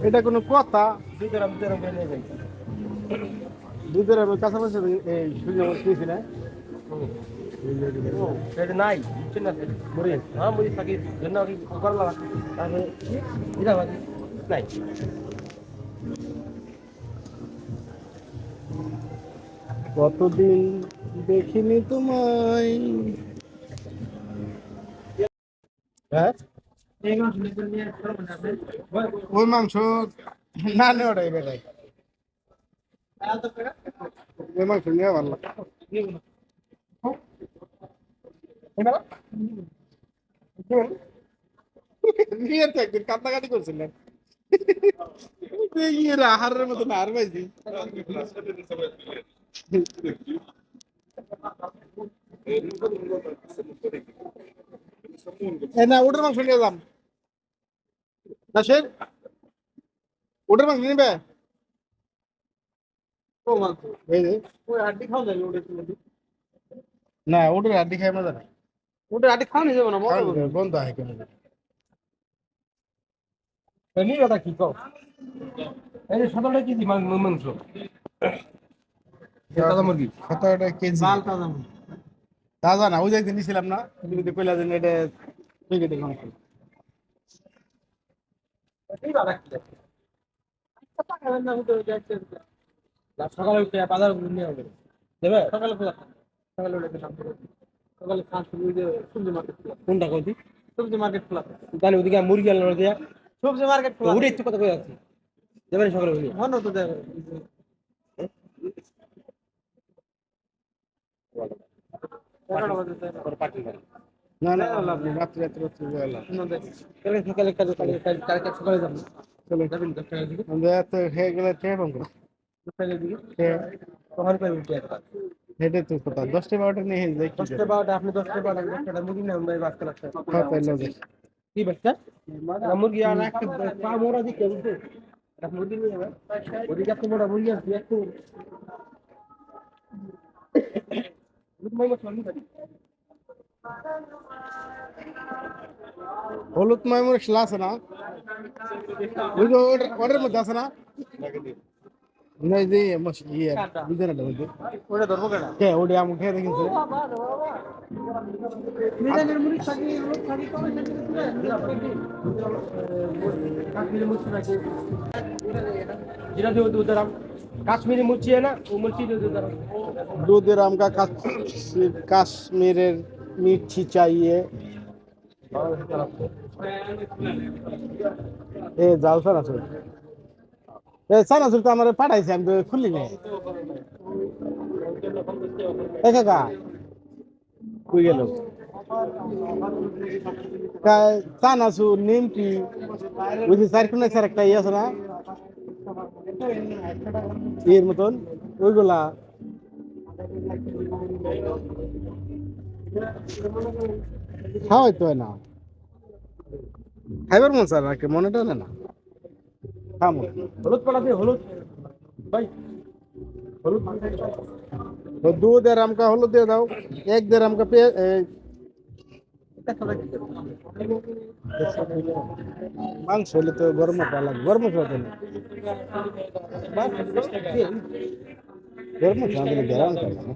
এটা কোনো কথা? দুই গ্রাম করে নিয়ে যাই। দুধের আমি কাছাকাছি এই সূর্য খেয়েছি না। ও সেটা নাই বুঝছেন না মরিচ হ্যাঁ মরিচ থাকি জন্য কি করলা তারপরে জিরা ভাজি নাই। কতদিন দেখিনি তোমায়। হ্যাঁ ওই মাংস না নে ওটাই বেটাই ওই মাংস নিয়ে ভালো নিয়ে তো একদিন কান্দাকাটি করছিলেন আহারের মতো না আর পাইছি না ওটার মাংস নিয়ে যাম না সে ওটার মাংস নিবে এই যে ওই আড্ডি খাওয়া যাবে ওটা না ওটার হাড্ডি খাই মজা নাই ওটা আড্ডি খাওয়া নিয়ে যাবো না মজা করবো বন্ধ হয় কেন নিয়ে ওটা কি কও এই যে 17 কেজি মাংস তাজা মুরগি 17 কেজি তাজা তাজা না ওই যে একদিন নিছিলাম না তুমি তো কইলা যে এটা প্যাকেটে মাংস সকালে উঠে বাজার নিয়ে হবে দেবে সকালে সকালে উঠে সকালে খান সবজি মার্কেট খোলা কোনটা কইছি সবজি মার্কেট খোলা তাহলে ওদিকে মুরগি আলো দিয়া সবজি মার্কেট খোলা উঠে একটু কথা কই আছে দেবেন সকালে উঠে মনে তো দেবে না না রাত্রে রাত্রে সকালে কালকে সকালে যাবো চলো যাবেন 10 টাকা দিকে আমরা তো হয়ে গেলে ট্রেন পাবো 10 টাকা দিকে তখন পাই উঠে একটা হেঁটে তো কথা 10টা 12টা নিয়ে যাই কি 10টা 12টা আপনি 10টা 12টা 10টা মুরগি না আমরা বাচ্চা লাগছে তাইলে কি বাচ্চা মুরগি আর একটা পা মোড়া দিকে উঠে একটা মুরগি নিয়ে যাবে ওদিকে একটা মোড়া মুরগি আছে একটু হলুদ ময়মুর শিলা আছে না ওই যে ওটার মধ্যে আছে না না যে ইয়ে বুঝে না মধ্যে ওটা ধরবো কেন কে ওটা আমি খেয়ে দেখেছি মিজানের মুড়ি থাকি লোক থাকি কবে থাকি কাশ্মীরি মুড়ি থাকি যেটা দিয়ে দুধরাম কাশ্মীরি মুড়ি না ও মুড়ি দিয়ে দুধরাম दूध राम का कश्मीर मिर्ची चाहिए ए जाओ सर ए सर तो हमारे पढ़ाई से हम तो खुली नहीं का कोई गेलो का सानासु निमकी বুঝি সার্কুলার স্যার একটা ইয়ে আছে না এর মতন ওইগুলা খাওয়াই তো না খাইবার মন স্যার রাখে মনেটা না খামো হলুদ পাড়া দিয়ে হলুদ ভাই হলুদ तो 2 ग्राम का हलुद दे दाओ 1 ग्राम का मांस होले तो गरम मसाला লাগে गरम मसाला देना गरम मसाला देना गरम करना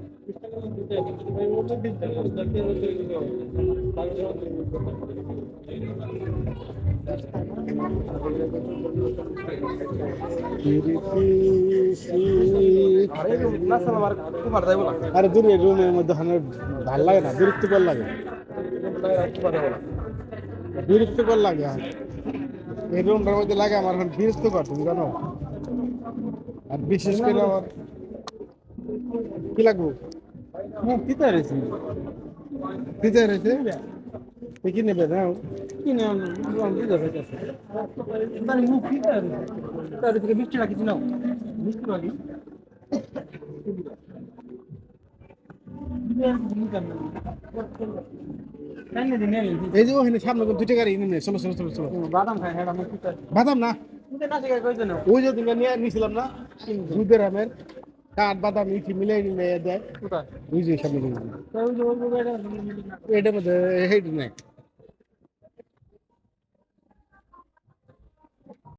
আরে দূরে রুমের মধ্যে ভালো লাগে না বিরক্তিকর লাগে বিরক্তিকর লাগে এই রুমটার মধ্যে লাগে আমার এখন বিরক্তিকর তুমি জানো আর বিশেষ করে আমার কি লাগবো পিতা রয়েছে পিজা রয়েছে কি নেবে না কিনে পিতা রয়েছে তার মুখ পিতা তার থেকে মিষ্টি রাখিস না মিষ্টি রাখি এই যে ওখানে সামনে 2 টাকার ইনে চলো চলো চলো চলো বাদাম খাই হ্যাঁ আমি পিতা বাদাম না না থেকে কই দেন ওই যে তুমি নিয়ে নিছিলাম না 2 গ্রামের কাঠ বাদাম ইটি মিলাই নিয়ে দেয় কোথায় ওই যে সামনে ওই যে ওই এটার মধ্যে হেঁটে নেই